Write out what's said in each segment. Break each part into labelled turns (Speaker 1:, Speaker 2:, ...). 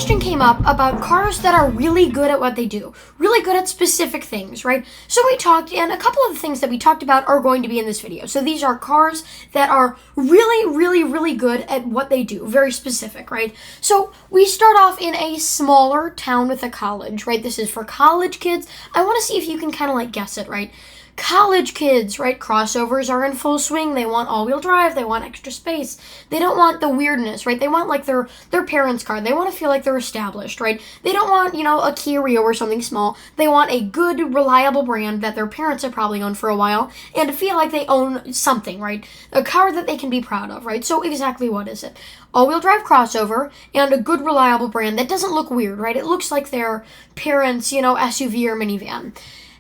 Speaker 1: question came up about cars that are really good at what they do, really good at specific things, right? So we talked, and a couple of the things that we talked about are going to be in this video. So these are cars that are really good at what they do, very specific, right? So we start off in a smaller town with a college, right? This is for college kids. I want to see if you can kind of like guess it, right? College kids, right? Crossovers are in full swing. They want all-wheel drive. They want extra space. They don't want the weirdness, right? They want like their parents' car. They want to feel like they're established, right? They don't want, a Kia Rio or something small. They want a good, reliable brand that their parents have probably owned for a while and to feel like they own something, right? A car that they can be proud of, right? So exactly what is it? All-wheel drive crossover and a good, reliable brand that doesn't look weird, right? It looks like their parents', SUV or minivan.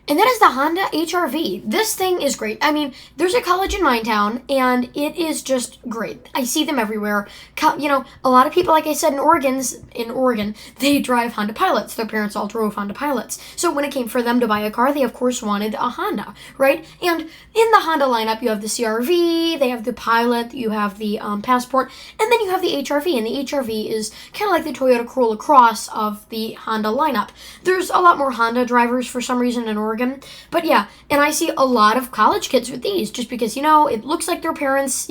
Speaker 1: And that is the Honda HR-V. This thing is great. I mean, there's a college in my town, and it is just great. I see them everywhere. A lot of people, like I said, in Oregon, they drive Honda Pilots. Their parents all drove Honda Pilots. So when it came for them to buy a car, they, of course, wanted a Honda, right? And in the Honda lineup, you have the CR-V, they have the Pilot, you have the Passport, and then you have the HR-V. And the HR-V is kind of like the Toyota Corolla Cross of the Honda lineup. There's a lot more Honda drivers for some reason in Oregon. But yeah, and I see a lot of college kids with these just because, it looks like their parents,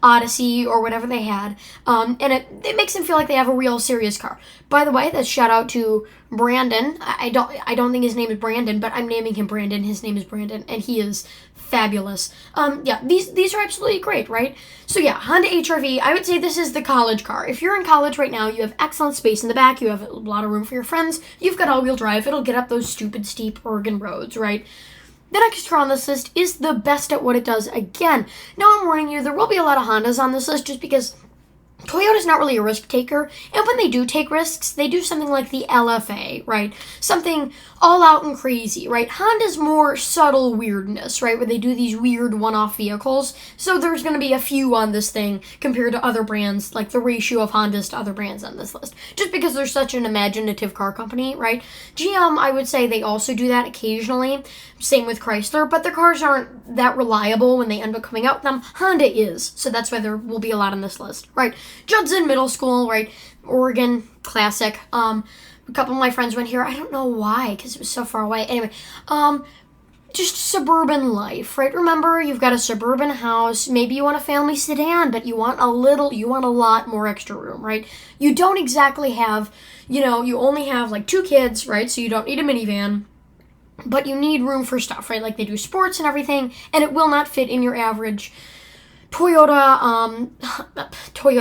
Speaker 1: Odyssey or whatever they had. And it makes them feel like they have a real serious car. By the way, that's shout out to Brandon. I don't think his name is Brandon, but I'm naming him Brandon. His name is Brandon, and he is fabulous. These are absolutely great, right? So yeah, Honda HR-V, I would say this is the college car. If you're in college right now, you have excellent space in the back, you have a lot of room for your friends, you've got all-wheel drive, it'll get up those stupid steep Oregon roads, right? The next car on this list is the best at what it does again. Now I'm warning you, there will be a lot of Hondas on this list just because Toyota's not really a risk taker, and when they do take risks, they do something like the LFA, right? Something all out and crazy, right? Honda's more subtle weirdness, right? Where they do these weird one-off vehicles. So there's going to be a few on this thing compared to other brands, like the ratio of Hondas to other brands on this list. Just because they're such an imaginative car company, right? GM, I would say they also do that occasionally. Same with Chrysler, but their cars aren't that reliable when they end up coming out with them. Honda is, so that's why there will be a lot on this list, right? Judson Middle School, right? Oregon, classic. A couple of my friends went here. I don't know why, because it was so far away. Anyway, just suburban life, right? Remember, you've got a suburban house. Maybe you want a family sedan, but you want a lot more extra room, right? You don't exactly have, you only have like 2 kids, right? So you don't need a minivan. But you need room for stuff, right? Like they do sports and everything, and it will not fit in your average Toyota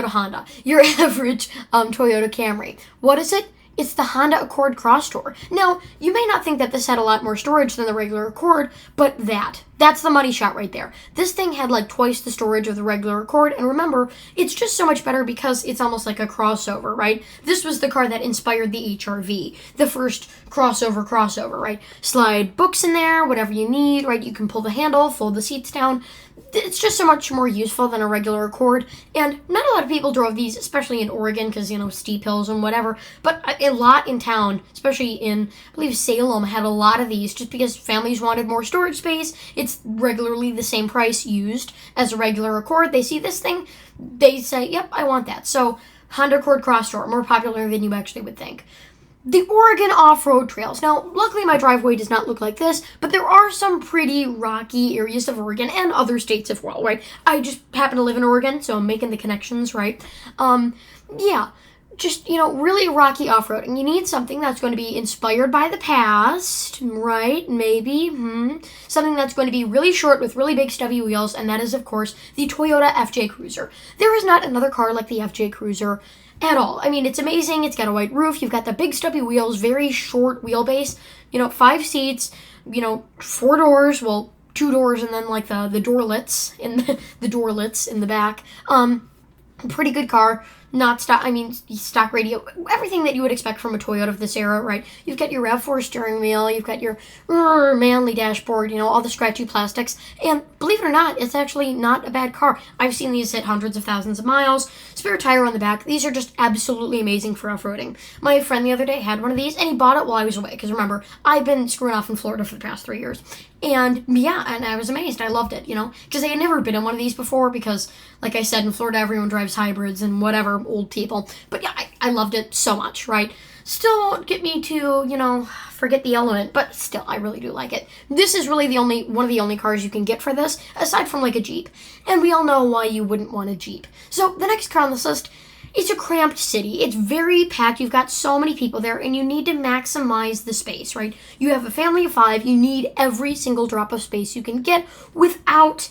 Speaker 1: Honda, your average Toyota Camry. What is it? It's the Honda Accord Crosstour. Now, you may not think that this had a lot more storage than the regular Accord, but that's the money shot right there. This thing had like twice the storage of the regular Accord, and remember, it's just so much better because it's almost like a crossover, right? This was the car that inspired the HR-V, the first crossover, right? Slide books in there, whatever you need, right? You can pull the handle, fold the seats down. It's just so much more useful than a regular Accord, and not a lot of people drove these, especially in Oregon, because, steep hills and whatever, but a lot in town, especially in, I believe, Salem, had a lot of these, just because families wanted more storage space. It's regularly the same price used as a regular Accord. They see this thing, they say, yep, I want that. So, Honda Accord Crosstour, more popular than you actually would think. The Oregon off-road trails. Now, luckily my driveway does not look like this, but there are some pretty rocky areas of Oregon and other states as well, right? I just happen to live in Oregon, so I'm making the connections, right? Really rocky off-roading. You need something that's going to be inspired by the past, right? Maybe. Something that's going to be really short with really big stubby wheels, and that is, of course, the Toyota FJ Cruiser. There is not another car like the FJ Cruiser at all. I mean, it's amazing. It's got a white roof. You've got the big stubby wheels, very short wheelbase. 5 seats, 4 doors, 2 doors, and then like the doorlets in the back. Pretty good car. Not stock, stock radio, everything that you would expect from a Toyota of this era, right? You've got your RAV4 steering wheel, you've got your manly dashboard, all the scratchy plastics, and believe it or not, it's actually not a bad car. I've seen these hit hundreds of thousands of miles, spare tire on the back. These are just absolutely amazing for off-roading. My friend the other day had one of these, and he bought it while I was away, because remember, I've been screwing off in Florida for the past 3 years. And I was amazed. I loved it, because I had never been in one of these before because, like I said, in Florida everyone drives hybrids and whatever. for old people. But yeah, I loved it so much, right? Still won't get me to, forget the element, but still, I really do like it. This is really one of the only cars you can get for this, aside from like a Jeep. And we all know why you wouldn't want a Jeep. So the next car on this list, it's a cramped city. It's very packed. You've got so many people there, and you need to maximize the space, right? You have a family of 5. You need every single drop of space you can get without,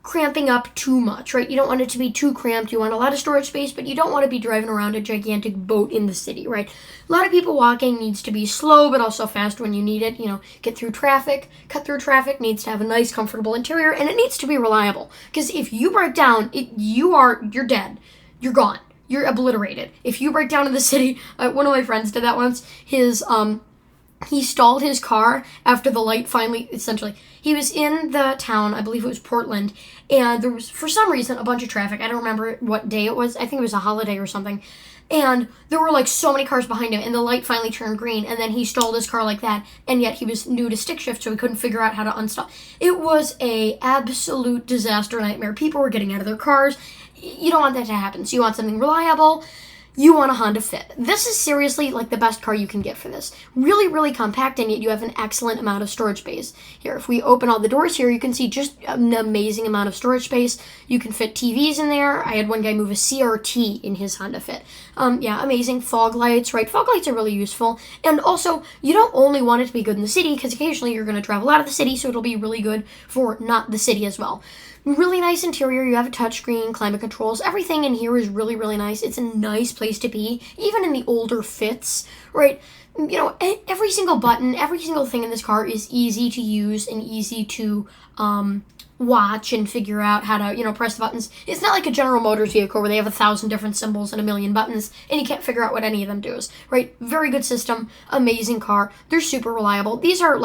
Speaker 1: cramping up too much, right? You don't want it to be too cramped. You want a lot of storage space, but you don't want to be driving around a gigantic boat in the city, right? A lot of people walking needs to be slow, but also fast when you need it. Get through traffic, cut through traffic, needs to have a nice, comfortable interior, and it needs to be reliable. Because if you break down, you're dead. You're gone. You're obliterated. If you break down in the city, one of my friends did that once. He stalled his car after the light essentially, he was in the town, I believe it was Portland, and there was, for some reason, a bunch of traffic. I don't remember what day it was. I think it was a holiday or something. And there were like so many cars behind him, and the light finally turned green, and then he stalled his car like that, and yet he was new to stick shift, so he couldn't figure out how to unstall. It was a absolute disaster nightmare. People were getting out of their cars. You don't want that to happen, so you want something reliable. You want a Honda Fit. This is seriously like the best car you can get for this. Really, really compact, and yet you have an excellent amount of storage space. Here, if we open all the doors here, you can see just an amazing amount of storage space. You can fit TVs in there. I had one guy move a CRT in his Honda Fit. Amazing. Fog lights, right? Fog lights are really useful. And also, you don't only want it to be good in the city, because occasionally you're going to travel out of the city, so it'll be really good for not the city as well. Really nice interior. You have a touchscreen, climate controls. Everything in here is really, really nice. It's a nice place to be, even in the older Fits, right? Every single button, every single thing in this car is easy to use and easy to watch and figure out how to, press the buttons. It's not like a General Motors vehicle where they have 1,000 different symbols and 1,000,000 buttons, and you can't figure out what any of them do, right? Very good system, amazing car. They're super reliable. These are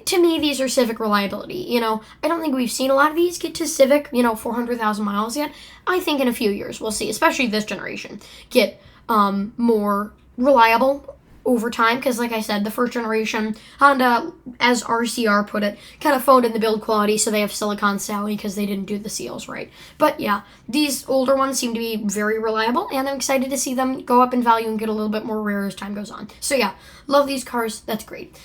Speaker 1: to me, these are Civic reliability. I don't think we've seen a lot of these get to Civic, 400,000 miles yet. I think in a few years we'll see, especially this generation, get more reliable over time, because like I said, the first generation Honda, as RCR put it, kind of phoned in the build quality, so they have Silicon Sally because they didn't do the seals right. But yeah, these older ones seem to be very reliable, and I'm excited to see them go up in value and get a little bit more rare as time goes on. So yeah, love these cars. That's great.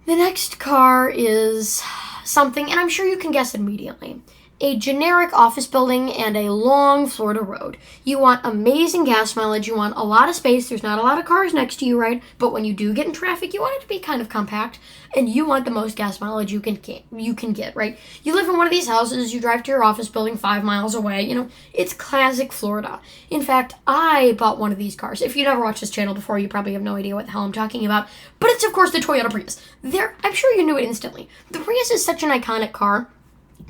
Speaker 1: The next car is something, and I'm sure you can guess it immediately. A generic office building and a long Florida road. You want amazing gas mileage. You want a lot of space. There's not a lot of cars next to you, right? But when you do get in traffic, you want it to be kind of compact, and you want the most gas mileage you can get, right? You live in one of these houses. You drive to your office building 5 miles away. It's classic Florida. In fact, I bought one of these cars. If you never watched this channel before, you probably have no idea what the hell I'm talking about. But it's, of course, the Toyota Prius. I'm sure you knew it instantly. The Prius is such an iconic car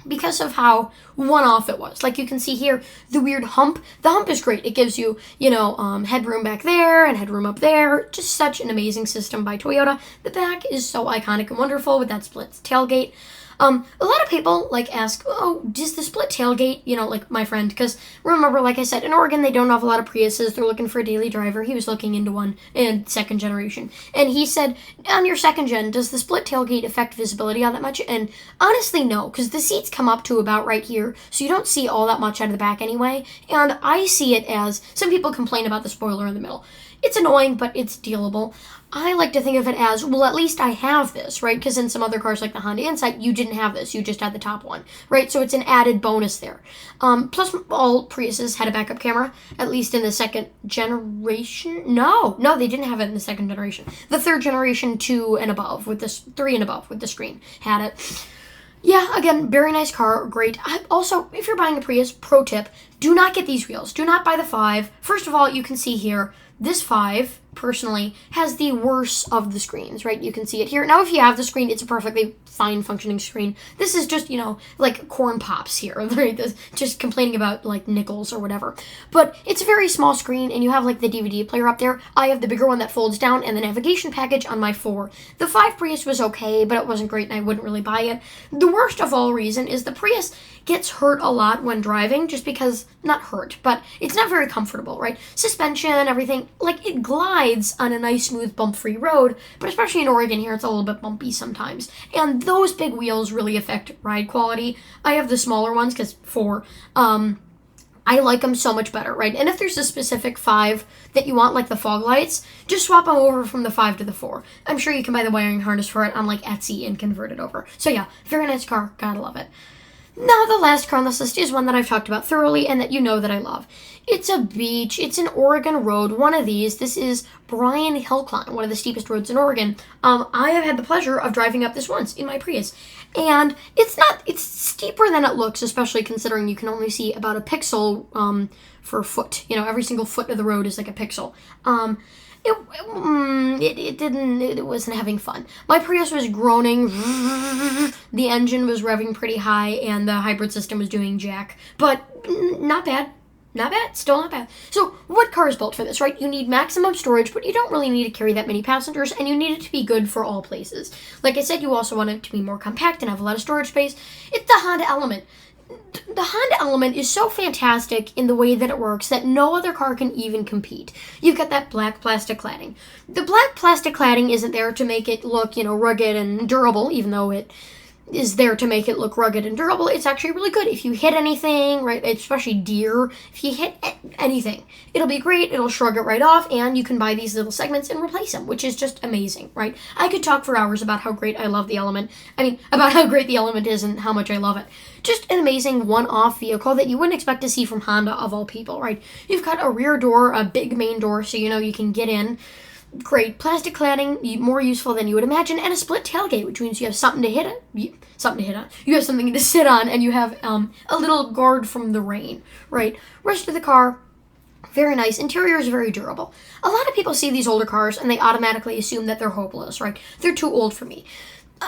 Speaker 1: because of how one-off it was. Like you can see here, the weird hump. The hump is great. It gives you, headroom back there and headroom up there. Just such an amazing system by Toyota. The back is so iconic and wonderful with that split tailgate. A lot of people ask, oh, does the split tailgate, like my friend, because remember, like I said, in Oregon, they don't have a lot of Priuses. They're looking for a daily driver. He was looking into one in second generation. And he said, on your second gen, does the split tailgate affect visibility all that much? And honestly, no, because the seats come up to about right here, so you don't see all that much out of the back anyway. And I see it as, some people complain about the spoiler in the middle. It's annoying, but it's dealable. I like to think of it as, well, at least I have this, right? Because in some other cars like the Honda Insight, you didn't have this. You just had the top one, right? So it's an added bonus there. Plus, all Priuses had a backup camera, at least in the second generation. No, they didn't have it in the second generation. The third generation, 2 and above, with this 3 and above with the screen had it. Yeah, again, very nice car, great. Also, if you're buying a Prius, pro tip, do not get these wheels. Do not buy the 5. First of all, you can see here, this 5, personally, has the worst of the screens, right? You can see it here. Now, if you have the screen, it's a perfectly fine functioning screen. This is just, like corn pops here, right? Just complaining about, nickels or whatever. But it's a very small screen, and you have, the DVD player up there. I have the bigger one that folds down, and the navigation package on my 4. The 5 Prius was okay, but it wasn't great, and I wouldn't really buy it. The worst of all reason is the Prius gets hurt a lot when driving, just because, not hurt, but it's not very comfortable, right? Suspension, everything, it glides on a nice, smooth, bump-free road, but especially in Oregon here, it's a little bit bumpy sometimes. And those big wheels really affect ride quality. I have the smaller ones, because I like them so much better, right? And if there's a specific 5 that you want, like the fog lights, just swap them over from the 5 to the 4. I'm sure you can buy the wiring harness for it on like Etsy and convert it over. So yeah, very nice car. Gotta love it. Now, the last car on this list is one that I've talked about thoroughly and that you know that I love. It's a beach. It's an Oregon road. One of these. This is Bryan Hill Climb, one of the steepest roads in Oregon. I have had the pleasure of driving up this once in my Prius. And it's steeper than it looks, especially considering you can only see about a pixel for a foot. You know, every single foot of the road is like a pixel. It wasn't having fun. My Prius was groaning. The engine was revving pretty high, and the hybrid system was doing jack. But not bad. Not bad. Still not bad. So, what car is built for this, right? You need maximum storage, but you don't really need to carry that many passengers, and you need it to be good for all places. Like I said, you also want it to be more compact and have a lot of storage space. It's the Honda Element. The Honda Element is so fantastic in the way that it works that no other car can even compete. You've got that black plastic cladding. The black plastic cladding isn't there to make it look, rugged and durable, even though it is there to make it look rugged and durable. It's actually really good. If you hit anything, right, especially deer, if you hit anything, it'll be great. It'll shrug it right off, and you can buy these little segments and replace them, which is just amazing, right? I could talk for hours about how great I love the Element. About how great the Element is and how much I love it. Just an amazing one-off vehicle that you wouldn't expect to see from Honda of all people, right? You've got a rear door, a big main door, so you can get in. Great plastic cladding, more useful than you would imagine, and a split tailgate, which means you have something to hit on. You have something to sit on, and you have a little guard from the rain, right? Rest of the car, very nice. Interior is very durable. A lot of people see these older cars, and they automatically assume that they're hopeless, right? They're too old for me.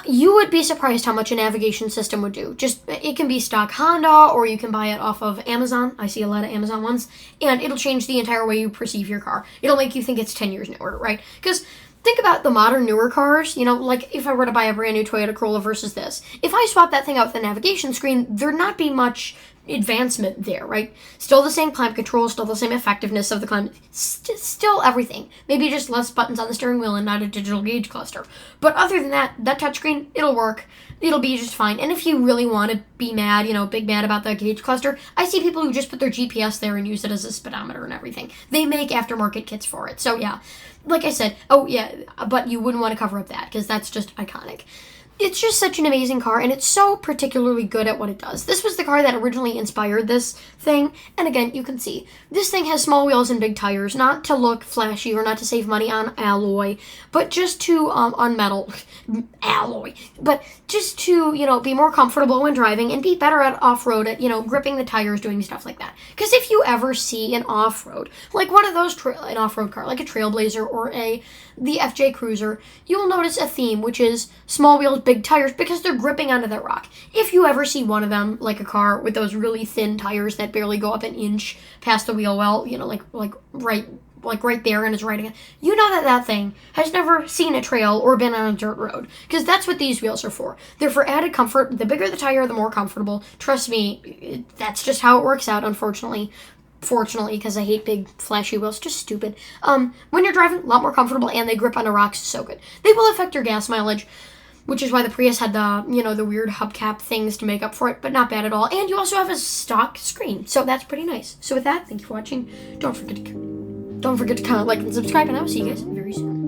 Speaker 1: You would be surprised how much a navigation system would do. It can be stock Honda, or you can buy it off of Amazon. I see a lot of Amazon ones. And it'll change the entire way you perceive your car. It'll make you think it's 10 years newer, right? Because think about the modern newer cars, like if I were to buy a brand new Toyota Corolla versus this. If I swap that thing out with the navigation screen, there'd not be much advancement there, right? Still the same climate control, still the same effectiveness of the climate, still everything. Maybe just less buttons on the steering wheel and not a digital gauge cluster. But other than that touchscreen, it'll work. It'll be just fine. And if you really want to be mad, big mad about the gauge cluster, I see people who just put their GPS there and use it as a speedometer and everything. They make aftermarket kits for it. So yeah, like I said, but you wouldn't want to cover up that because that's just iconic. It's just such an amazing car, and it's so particularly good at what it does. This was the car that originally inspired this thing, and again, you can see, this thing has small wheels and big tires, not to look flashy or not to save money on alloy, but just to, but just to, be more comfortable when driving and be better at off-road, at, gripping the tires, doing stuff like that. Because if you ever see an off-road, like one of those, an off-road car, like a Trailblazer or the FJ Cruiser, you will notice a theme, which is small wheels, big tires, because they're gripping onto that rock. If you ever see one of them, like a car with those really thin tires that barely go up an inch past the wheel well, right there and is riding it, you know that thing has never seen a trail or been on a dirt road, because that's what these wheels are for. They're for added comfort. The bigger the tire, the more comfortable. Trust me, that's just how it works out, unfortunately. Fortunately, because I hate big flashy wheels, just stupid. When you're driving, a lot more comfortable, and they grip onto rocks so good. They will affect your gas mileage, which is why the Prius had the weird hubcap things to make up for it, but not bad at all. And you also have a stock screen, so that's pretty nice. So with that, thank you for watching. Don't forget to comment, like, and subscribe, and I will see you guys very soon.